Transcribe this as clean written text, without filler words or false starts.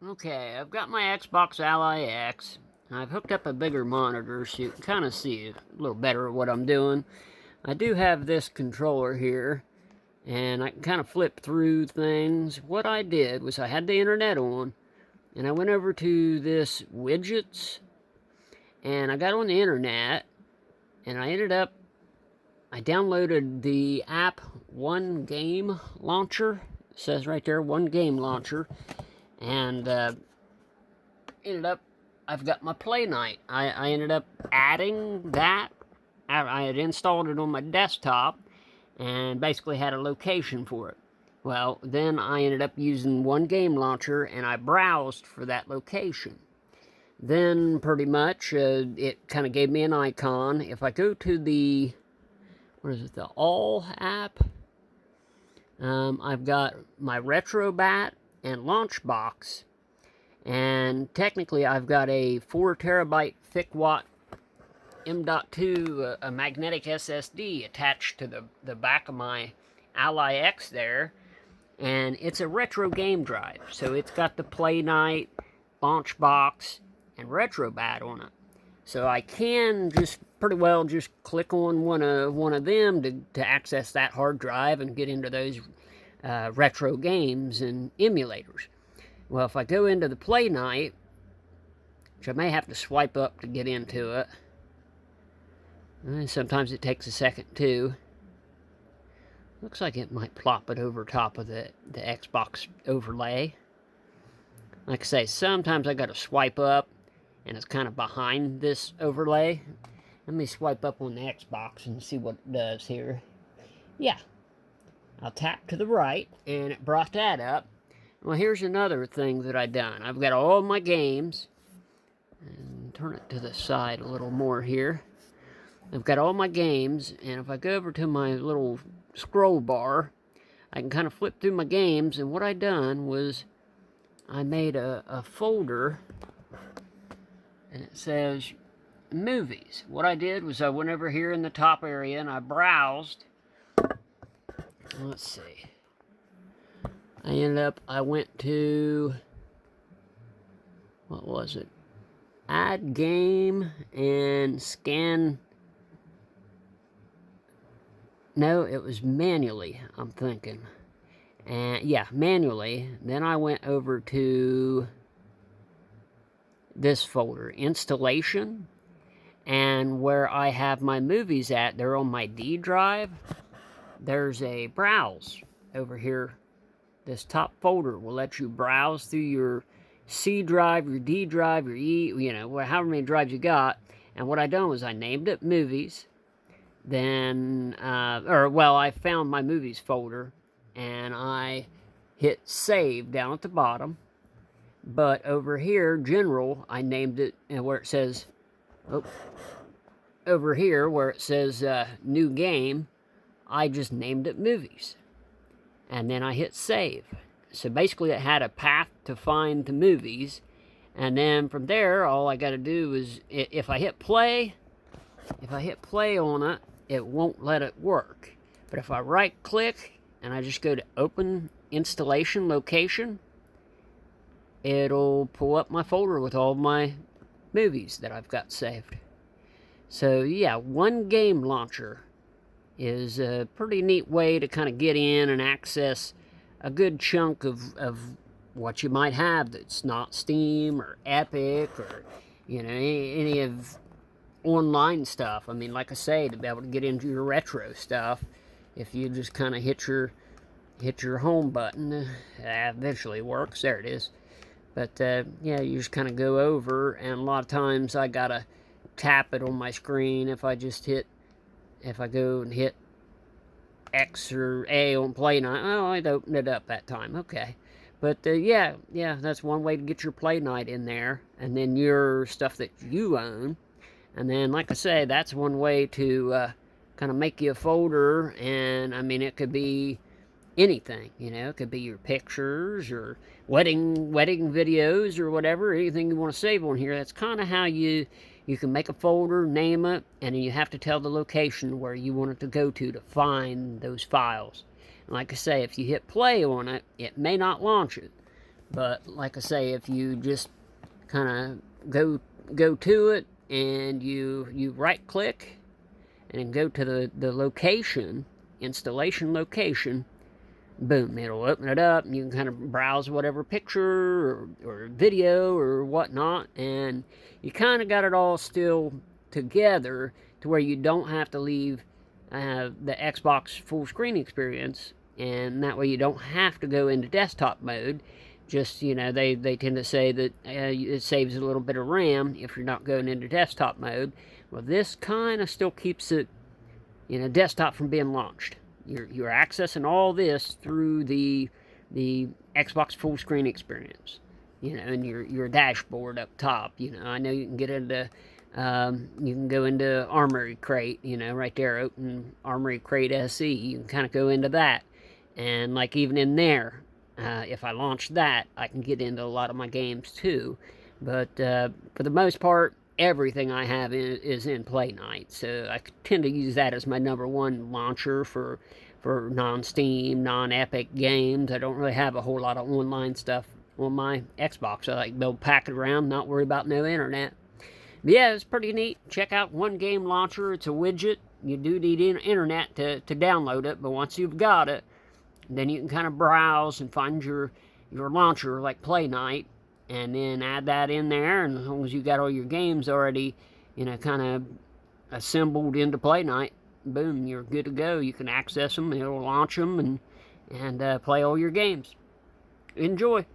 Okay, I've got my Xbox Ally X. I've hooked up a bigger monitor so you can kind of see a little better what I'm doing. I do have this controller here, and I can kind of flip through things. What I did was I had the internet on, and I went over to this widgets, and I got on the internet, and I downloaded the app One Game Launcher. It says right there, One Game Launcher, and I've got my playnite. I ended up adding that. I had installed it on my desktop and basically had a location for it. Well, then I ended up using One Game Launcher and I browsed for that location. Then pretty much it kind of gave me an icon. If I go to the, what is it, the All app, I've got my RetroBat and Launchbox. And technically I've got a 4 terabyte thick-watt M.2 a magnetic SSD attached to the back of my Ally X there, and it's a retro game drive, so it's got the playnite, Launchbox, and RetroBat on it. So I can just pretty well just click on one of them to access that hard drive and get into those retro games and emulators. Well, if I go into the playnite, which I may have to swipe up to get into it, sometimes it takes a second too. Looks like it might plop it over top of the Xbox overlay. Like I say, sometimes I gotta swipe up and it's kind of behind this overlay. Let me swipe up on the Xbox and see what it does here. Yeah, I'll tap to the right and it brought that up. Well, here's another thing that I've done. I've got all my games, and turn it to the side a little more here. I've got all my games, and if I go over to my little scroll bar, I can kind of flip through my games, and what I done was I made a folder, and it says movies. What I did was I went over here in the top area, and I browsed. Let's see. I went to, what was it? Add game and scan. No, it was manually, I'm thinking. And yeah, manually. Then I went over to this folder, installation. And where I have my movies at, they're on my D drive. There's a browse over here. This top folder will let you browse through your C drive, your D drive, your E, however many drives you got. And what I done was I named it movies. Then, I found my movies folder and I hit save down at the bottom. But over here, general, I named it, and where it says, over here where it says new game, I just named it movies. And then I hit save. So basically it had a path to find the movies. And then from there, all I got to do is, if I hit play on it, it won't let it work. But if I right click and I just go to open installation location, it'll pull up my folder with all my movies that I've got saved. So yeah, One Game Launcher is a pretty neat way to kind of get in and access a good chunk of what you might have that's not Steam or Epic or any of online stuff. I mean, like I say, to be able to get into your retro stuff, if you just kind of hit your home button, eventually works. There it is. But yeah, you just kind of go over, and a lot of times I gotta tap it on my screen. If I go and hit X or A on playnite, oh, I'd open it up that time. Okay. But yeah, that's one way to get your playnite in there, and then your stuff that you own. And then, like I say, that's one way to kind of make you a folder, and I mean, it could be anything, it could be your pictures or wedding videos or whatever, anything you want to save on here. That's kind of how you can make a folder, name it, and then you have to tell the location where you want it to go to find those files. And like I say, if you hit play on it, it may not launch it. But like I say, if you just kind of go to it and you right click and then go to the location, installation location, boom, it'll open it up and you can kind of browse whatever picture or video or whatnot, and you kind of got it all still together to where you don't have to leave the Xbox full screen experience, and that way you don't have to go into desktop mode. Just, they tend to say that it saves a little bit of RAM if you're not going into desktop mode. Well, this kind of still keeps it, desktop from being launched. You're accessing all this through the Xbox full screen experience, and your dashboard up top. I know you can get into you can go into Armory Crate, right there, open Armory Crate SE. You can kind of go into that, and like even in there, if I launch that, I can get into a lot of my games too. But for the most part, everything I have is in playnite, so I tend to use that as my #1 launcher for non-Steam, non-Epic games. I don't really have a whole lot of online stuff on my Xbox. I like to build pack it around, not worry about no internet. But yeah, it's pretty neat. Check out One Game Launcher. It's a widget. You do need internet to download it, but once you've got it, then you can kind of browse and find your launcher like playnite, and then add that in there, and as long as you got all your games already, kind of assembled into playnite, boom, you're good to go. You can access them, it'll launch them, and play all your games. Enjoy.